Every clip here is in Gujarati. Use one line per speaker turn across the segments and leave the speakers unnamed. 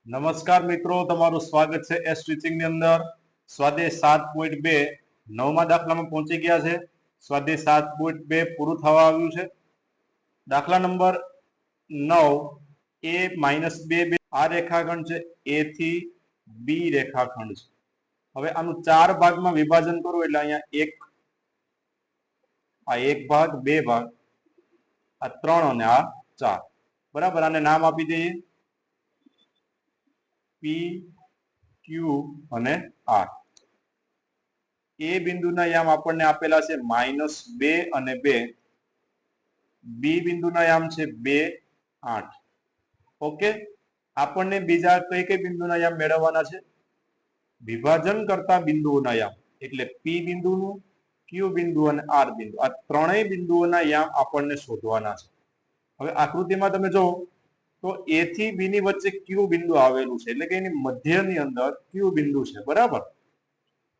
નમસ્કાર મિત્રો, તમારું સ્વાગત છે એસ ટીચિંગ ની અંદર. સ્વાધ્યાય 7.2 9મા દાખલામાં પહોંચી ગયા છે. સ્વાધ્યાય 7.2 પૂરું થવા આવ્યું છે. દાખલા નંબર 9 a-2 આ રેખાખંડ છે, a થી b રેખાખંડ છે. હવે આનું 4 ભાગમાં વિભાજન કરું એટલે અહીંયા એક ભાગ, 2 ભાગ, આ 3 અને આ 4. બરાબર, આને નામ આપી દઈએ P, Q અને R. એ બિંદુના યામ આપણને આપેલા છે -2 અને 2. બી બિંદુના યામ છે 2, 8. ઓકે, આપણને બીજા કઈ કઈ બિંદુના યામ મેળવવાના છે? વિભાજન કરતા બિંદુઓના યામ, એટલે P બિંદુનું, Q બિંદુ અને R બિંદુ, આ ત્રણેય બિંદુઓના યામ આપણને શોધવાના છે. હવે આકૃતિમાં તમે જો તો A થી B ની વચ્ચે Q બિંદુ આવેલું છે, એટલે કે એની મધ્યની અંદર Q બિંદુ છે. બરાબર,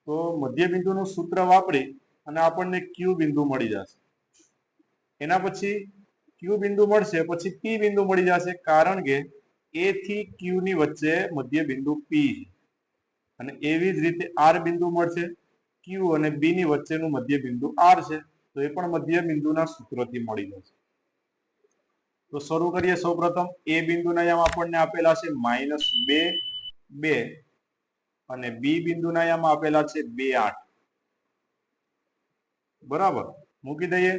તો મધ્ય બિંદુનું સૂત્ર વાપરી અને આપણને Q બિંદુ મળી જશે. એના પછી Q બિંદુ મળશે, પછી P બિંદુ મળી જશે, કારણ કે A થી Q ની વચ્ચે મધ્ય બિંદુ P છે. અને એવી જ રીતે R બિંદુ મળશે, Q અને B ની વચ્ચેનું મધ્ય બિંદુ R છે, તો એ પણ મધ્ય બિંદુના સૂત્રથી મળી જશે. તો શરૂ કરીએ. સૌપ્રથમ A બિંદુના યામ આપણને આપેલા છે -2, 2 અને B બિંદુના યામ આપેલા છે 2, 8. બરાબર, મૂકી દઈએ.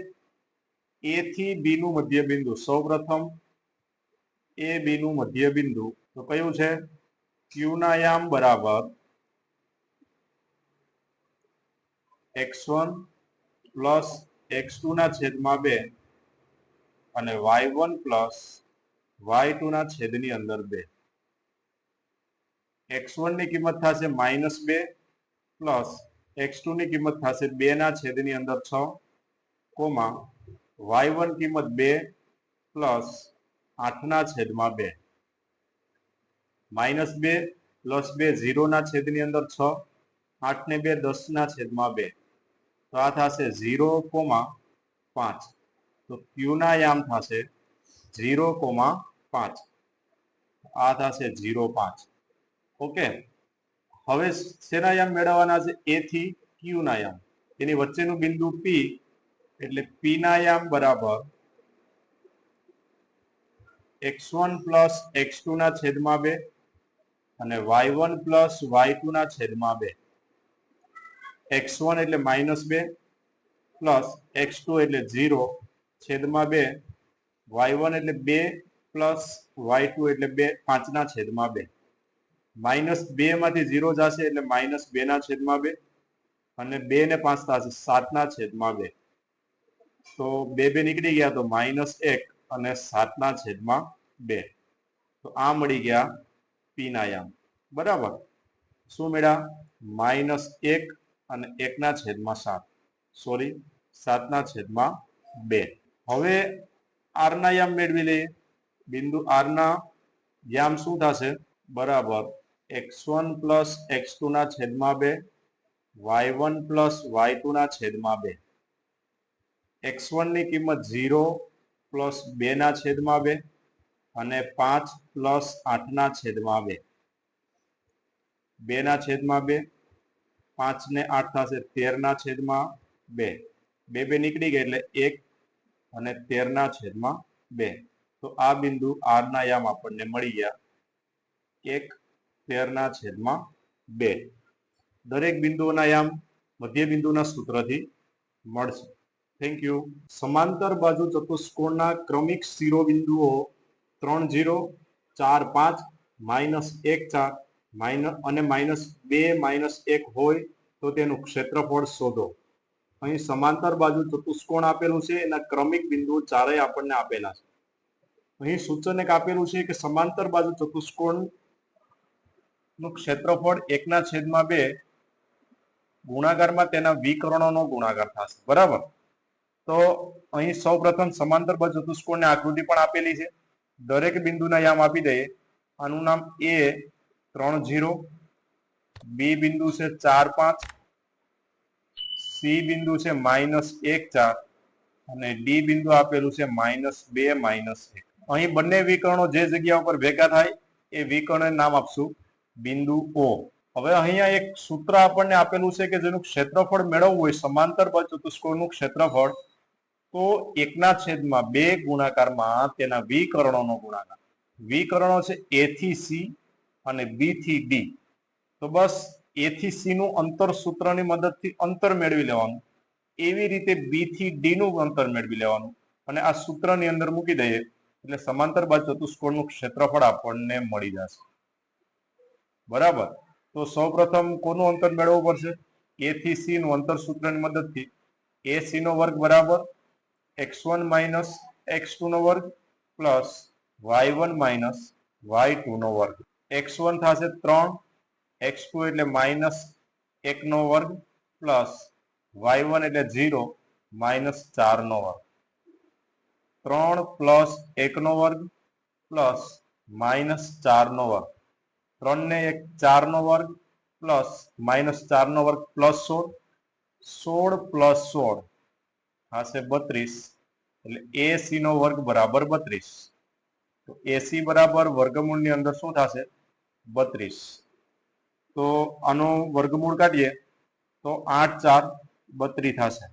A થી B નું મધ્ય બિંદુ, સૌપ્રથમ A B નું મધ્ય બિંદુ તો કયું છે? Q ના યામ બરાબર x1 પ્લસ x2 ના છેદમાં 2 અને y1 પ્લસ y2 ના છેદની અંદર 2. x1 ની કિંમત થશે -2 પ્લસ x2 ની કિંમત થશે 2 ના છેદની અંદર 6, કોમા y1 કિંમત 2 પ્લસ 8 ના છેદમાં 2. -2 પ્લસ 2 0 ના છેદની અંદર 6, 8 ને 2 10 ના છેદમાં 2, તો આ થશે 0,5. તો Q ના યામ થશે 0,5. આ થશે 0,5. ઓકે, હવે શેના યામ મેળવવાના છે? A થી Q ના યામ. એની વચ્ચેનું બિંદુ P, એટલે P ના યામ બરાબર x1 પ્લસ x2 ના છેદમાં 2 અને y1 પ્લસ y2 ના છેદમાં 2. x1 એટલે -2 પ્લસ x2 એટલે 0 છેદમાં 2, y1 એટલે 2 પ્લસ y2 એટલે 2, 5 ના છેદમાં 2. -2 માંથી 0 જશે એટલે -2 ના છેદમાં 2 અને 2 ને 5 થશે 7 ના છેદમાં 2. તો 2 2 નીકળી ગયા, તો -1 અને 7 ના છેદમાં 2. તો આ મળી ગયા P ના યામ. બરાબર, શું મળ્યા? -1 અને 1 ના છેદમાં 7, સોરી 7 ના છેદમાં 2. હવે R ના યામ મેળવી લઈએ. બિંદુ R ના યામ શું થશે? બરાબર x1 પ્લસ x2 ના છેદમાં 2, y1 પ્લસ y2 ના છેદમાં 2. x1 ની કિંમત 0 પ્લસ 2 ના છેદમાં 2 અને 5 પ્લસ 8 ના છેદમાં 2. 2 ના છેદમાં 2, 5 ને 8 થશે 13 ના છેદમાં 2. 2 2 નીકળી ગયા એટલે 1 અને 13 ના છેદમાં 2. તો આ બિંદુ R ના યામ આપણને મળી ગયા 1, 13 ના છેદમાં 2. દરેક બિંદુઓના યામ મધ્ય બિંદુના સૂત્રથી મળશે. Thank you. સમાંતર બાજુ ચતુષ્કોણના ક્રમિક શિરોબિંદુઓ 3, 0, 4, 5, -1, 4 અને -2, -1 હોય તો તેનું ક્ષેત્રફળ શોધો. અહીં સમાંતર બાજુ ચતુષ્કોણ આપેલું છે, એના ક્રમિક બિંદુઓ ચારેય આપણને આપેલા છે. અહીં સૂચન એક આપેલું છે કે સમાંતર બાજુ ચતુષ્કોણ નું ક્ષેત્રફળ 1/2 ગુણાકારમાં તેના વિકર્ણોનો ગુણાકાર થશે. બરાબર, તો અહીં સૌપ્રથમ સમાંતર બાજુ ચતુષ્કોણની આકૃતિ પણ આપેલી છે. દરેક બિંદુના યામ આપી દઈએ. આનું નામ A 3, 0, B બિંદુ છે 4, 5, C બિંદુ છે -1, 4 અને D બિંદુ આપેલું છે -2, -1. અહીં બંને વિકર્ણો જે જગ્યા ઉપર ભેગા થાય એ વિકર્ણ નામ આપશું બિંદુ ઓ. હવે અહીંયા એક સૂત્ર આપણને આપેલું છે કે જેનું ક્ષેત્રફળ મેળવવું હોય સમાંતર ચતુષ્કોણનું ક્ષેત્રફળ, તો 1/2 ગુણાકારમાં તેના વિકર્ણોનો ગુણાકાર. વિકર્ણો છે a થી c અને b થી d. તો બસ a થી c નું અંતર સૂત્રની મદદથી અંતર મેળવી લેવાનું, એવી રીતે b થી d નું અંતર મેળવી લેવાનું અને આ સૂત્રની અંદર મૂકી દઈએ એટલે સમાંતર બાજુ ચતુષ્કોણનું ક્ષેત્રફળ આપણને મળી જશે. બરાબર. તો સૌપ્રથમ કોનું અંતર મેળવવું પડશે? a થી c નું અંતર સૂત્રની મદદથી ac નો વર્ગ બરાબર x1 માઇનસ x2 નો વર્ગ પ્લસ y1 માઇનસ y2 નો વર્ગ. x1 થશે 3, x2 એટલે માઇનસ 1 નો વર્ગ પ્લસ y1 એટલે 0 માઇનસ 4 નો વર્ગ. 3 પ્લસ 1 નો વર્ગ પ્લસ માઇનસ 4 નો વર્ગ. 3 ને 1 4 નો વર્ગ પ્લસ માઇનસ 4 નો વર્ગ પ્લસ 16. 16 પ્લસ 16 થશે 32 એટલે ac નો વર્ગ બરાબર 32. તો ac બરાબર વર્ગમૂળની અંદર શું થશે? 32. તો આનો વર્ગમૂળ કાઢીએ તો 8 4 32 થશે.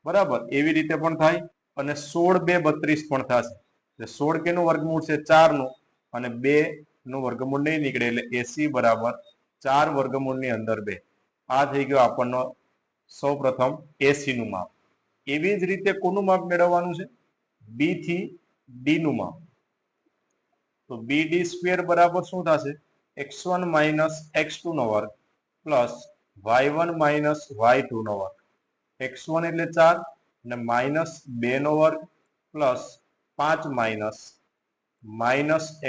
બરાબર. એવી રીતે પણ થાય અને 16 2 32 પણ થશે. એટલે 16 કેનું વર્ગમૂળ છે? 4 નું, અને 2 નું વર્ગમૂળ નહીં નીકળે એટલે ac બરાબર 4 વર્ગમૂળની અંદર 2. આ થઈ ગયો આપણનો સૌ પ્રથમ ac નું માપ. એવી જ રીતે કોનું માપ મેળવવાનું છે? b થી d નું માપ. તો bd સ્ક્વેર બરાબર શું થશે? x1 માઇનસ x2 નો વર્ગ પ્લસ y1 માઇનસ y2 નો વર્ગ. x1 એટલે 4 અને માઇનસ 2 નો વર્ગ પ્લસ 5 માઇનસ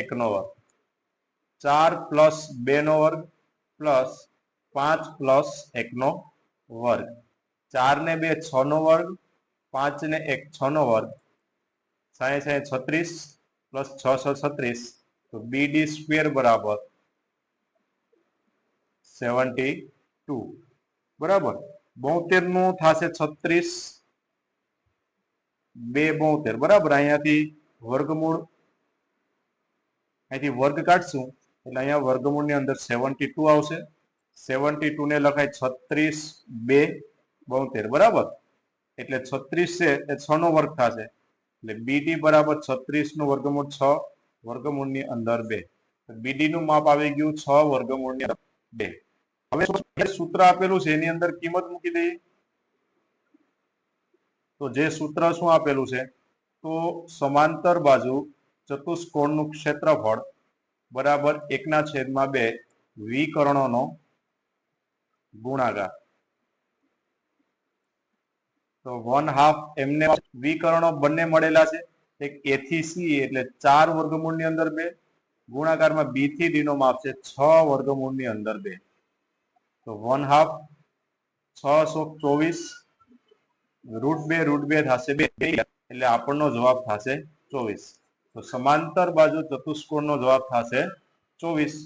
1 નો વર્ગ. 4 પ્લસ 2 નો વર્ગ પ્લસ 5 પ્લસ 1 નો વર્ગ. 4 ને 2 6 નો વર્ગ, 5 ને 1 6 નો વર્ગ, 36 પ્લસ 6 36. તો bd સ્ક્વેર બરાબર 72. બરાબર. 72 નું થશે 36, 2 72. બરાબર. અહીંયાથી વર્ગ કાઢશું એટલે અહીંયા વર્ગમૂળની અંદર 72 આવશે. 72 ને લખાય 36 2 72. બરાબર. એટલે 36 છે એ 6 નો વર્ગ થશે એટલે bd બરાબર 36 નું વર્ગમૂળ 6 વર્ગમૂળની અંદર 2. bd નું માપ આવી ગયું 6 વર્ગમૂળની અંદર 2. હવે સૂત્ર આપેલું છે એની અંદર કિંમત મૂકી દઈએ. તો જે સૂત્ર શું આપેલું છે? તો સમાંતર બાજુ ચતુષ્કોણનું ક્ષેત્રફળ બરાબર 1/2 વિકર્ણોનો ગુણાકાર. તો 1/2 એમને વિકર્ણો બંને મળેલા છે. એક a થી c એટલે 4 વર્ગમૂળની અંદર 2 ગુણાકારમાં b થી d નો માપ છે 6 વર્ગમૂળની અંદર 2. તો 1/2 624 √2 થશે 2 એટલે આપણનો જવાબ થશે 24. તો સમાંતર બાજુ ચતુષ્કોણનો જવાબ થશે 24.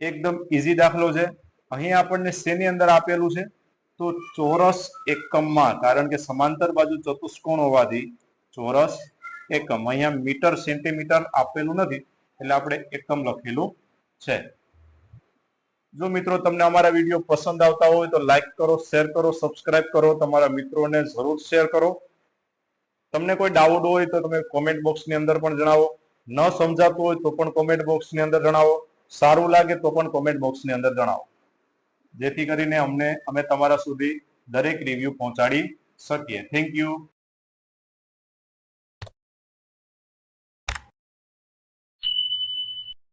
એકદમ ઈઝી દાખલો છે. અહીં આપણને શેની અંદર આપેલું છે? તો ચોરસ એકમમાં, કારણ કે સમાંતર બાજુ ચતુષ્કોણ હોવાથી ચોરસ એકમ. અહીંયા મીટર સેન્ટીમીટર આપેલું નથી એટલે આપણે એકમ લખેલું છે. જો મિત્રો તમને અમારા વિડીયો પસંદ આવતા હોય તો લાઈક કરો, શેર કરો, સબસ્ક્રાઇબ કરો, તમારા મિત્રોને જરૂર શેર કરો. તમને કોઈ ડાઉટ હોય તો તમે કોમેન્ટ બોક્સની અંદર પણ જણાવો. ન સમજાતું હોય તો પણ કોમેન્ટ બોક્સની અંદર જણાવો. સારું લાગે તો પણ કોમેન્ટ બોક્સની અંદર જણાવો, જેથી કરીને અમે તમારા સુધી દરેક રિવ્યુ પહોંચાડી શકીએ. Thank you.